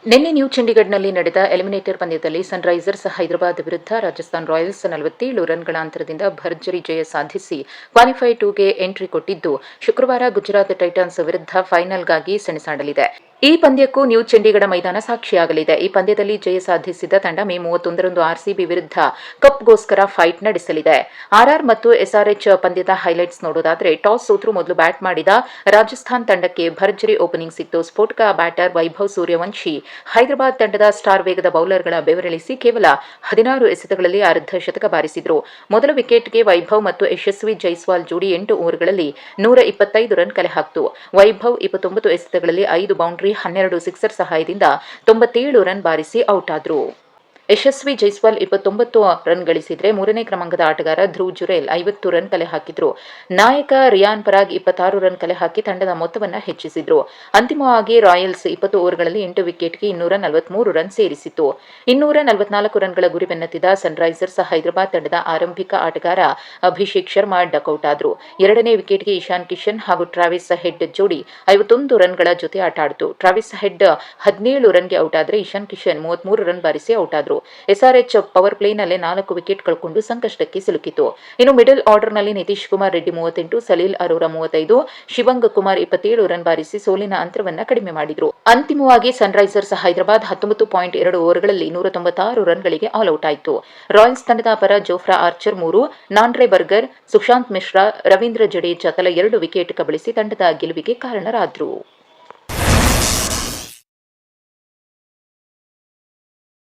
ನಿನ್ನೆ ನ್ಯೂ ಚಂಡೀಗಢ್ನಲ್ಲಿ ನಡೆದ ಎಲಿಮಿನೇಟರ್ ಪಂದ್ಯದಲ್ಲಿ ಸನ್ರೈಸರ್ಸ್ ಹೈದರಾಬಾದ್ ವಿರುದ್ಧ ರಾಜಸ್ಥಾನ್ ರಾಯಲ್ಸ್ 47 ರನ್ಗಳ ಅಂತರದಿಂದ ಭರ್ಜರಿ ಜಯ ಸಾಧಿಸಿ ಕ್ವಾಲಿಫೈ 2ಗೆ ಎಂಟ್ರಿ ಕೊಟ್ಟಿದ್ದು, ಶುಕ್ರವಾರ ಗುಜರಾತ್ ಟೈಟಾನ್ಸ್ ವಿರುದ್ಧ ಫೈನಲ್ಗಾಗಿ ಸೆಣಸಾಡಲಿದೆ. ಈ ಪಂದ್ಯಕ್ಕೂ ನ್ಯೂ ಚಂಡೀಗಢ ಮೈದಾನ ಸಾಕ್ಷಿಯಾಗಲಿದೆ. ಈ ಪಂದ್ಯದಲ್ಲಿ ಜಯ ಸಾಧಿಸಿದ ತಂಡ ಮೇ 31ರಂದು ಆರ್ಸಿಬಿ ವಿರುದ್ಧ ಕಪ್ಗೋಸ್ಕರ ಫೈಟ್ ನಡೆಸಲಿದೆ. ಆರ್ಆರ್ ಮತ್ತು ಎಸ್ಆರ್ಎಚ್ ಪಂದ್ಯದ ಹೈಲೈಟ್ಸ್ ನೋಡೋದಾದ್ರೆ, ಟಾಸ್ ಸೋತು ಮೊದಲು ಬ್ಯಾಟ್ ಮಾಡಿದ ರಾಜಸ್ಥಾನ್ ತಂಡಕ್ಕೆ ಭರ್ಜರಿ ಓಪನಿಂಗ್ ಸಿಕ್ತು. ಸ್ಫೋಟಕ ಬ್ಯಾಟರ್ ವೈಭವ್ ಸೂರ್ಯವಂಶಿ ಹೈದರಾಬಾದ್ ತಂಡದ ಸ್ಟಾರ್ ವೇಗದ ಬೌಲರ್ಗಳ ಬೆವರಿಳಿಸಿ ಕೇವಲ 16 ಎಸೆತಗಳಲ್ಲಿ ಅರ್ಧ ಶತಕ ಬಾರಿಸಿದ್ರು. ಮೊದಲ ವಿಕೆಟ್ಗೆ ವೈಭವ್ ಮತ್ತು ಯಶಸ್ವಿ ಜೈಸ್ವಾಲ್ ಜೋಡಿ 8 ಓವರ್ಗಳಲ್ಲಿ 125 ರನ್ ಕಲೆ ಹಾಕಿತು. ವೈಭವ್ 29 ಎಸೆತಗಳಲ್ಲಿ 5 ಬೌಂಡ್ರಿ, 12 ಸಿಕ್ಸರ್ ಸಹಾಯದಿಂದ 97 ರನ್ ಬಾರಿಸಿ ಔಟ್ ಆದ್ರು. ಯಶಸ್ವಿ ಜೈಸ್ವಾಲ್ 29 ರನ್ ಗಳಿಸಿದ್ರೆ ಮೂರನೇ ಕ್ರಮಾಂಕದ ಆಟಗಾರ ಧ್ರುವ್ ಜುರೇಲ್ 50 ರನ್ ಕಲೆ ಹಾಕಿದ್ರು. ನಾಯಕ ರಿಯಾನ್ ಪರಾಗ್ 26 ರನ್ ಕಲೆ ಹಾಕಿ ತಂಡದ ಮೊತ್ತವನ್ನು ಹೆಚ್ಚಿಸಿದ್ರು. ಅಂತಿಮವಾಗಿ ರಾಯಲ್ಸ್ 20 ಓವರ್ಗಳಲ್ಲಿ 8 ವಿಕೆಟ್ಗೆ 243 ರನ್ ಸೇರಿಸಿತು. 244 ರನ್ಗಳ ಗುರಿ ಬೆನ್ನತ್ತಿದ ಸನ್ರೈಸರ್ಸ್ ಹೈದರಾಬಾದ್ ತಂಡದ ಆರಂಭಿಕ ಆಟಗಾರ ಅಭಿಷೇಕ್ ಶರ್ಮಾ ಡಕೌಟ್ ಆದ್ರು. ಎರಡನೇ ವಿಕೆಟ್ಗೆ ಇಶಾನ್ ಕಿಶನ್ ಹಾಗೂ ಟ್ರಾವಿಸ್ ಹೆಡ್ ಜೋಡಿ 51 ರನ್ಗಳ ಜೊತೆ ಆಟ ಆಡಿತು. ಟ್ರಾವಿಸ್ ಹೆಡ್ 17 ರನ್ಗೆ ಔಟ್ ಆದರೆ ಇಶಾನ್ ಕಿಶನ್ 33 ರನ್ ಬಾರಿಸಿ ಔಟ್ ಆದ್ರು. ಎಸ್ಆರ್ಎಚ್ ಪವರ್ ಪ್ಲೇನಲ್ಲೇ 4 ವಿಕೆಟ್ ಕಳ್ಕೊಂಡು ಸಂಕಷ್ಟಕ್ಕೆ ಸಿಲುಕಿತು. ಇನ್ನು ಮಿಡಲ್ ಆರ್ಡರ್ನಲ್ಲಿ ನಿತೀಶ್ ಕುಮಾರ್ ರೆಡ್ಡಿ 38, ಸಲೀಲ್ ಅರೋರಾ 35, ಶಿವಂಗ್ ಕುಮಾರ್ 27 ರನ್ ಬಾರಿಸಿ ಸೋಲಿನ ಅಂತರವನ್ನು ಕಡಿಮೆ ಮಾಡಿದ್ರು. ಅಂತಿಮವಾಗಿ ಸನ್ರೈಸರ್ಸ್ ಹೈದರಾಬಾದ್ 19.2 ಓವರ್ಗಳಲ್ಲಿ 196 ರನ್ಗಳಿಗೆ ಆಲ್ಔಟ್ ಆಯಿತು. ರಾಯಲ್ಸ್ ತಂಡದ ಪರ Jofra Archer 3, Nandre Burger, Sushant Mishra, Ravindra Jadeja ತಲಾ 2 ವಿಕೆಟ್ ಕಬಳಿಸಿ ತಂಡದ ಗೆಲುವಿಗೆ ಕಾರಣರಾದರು.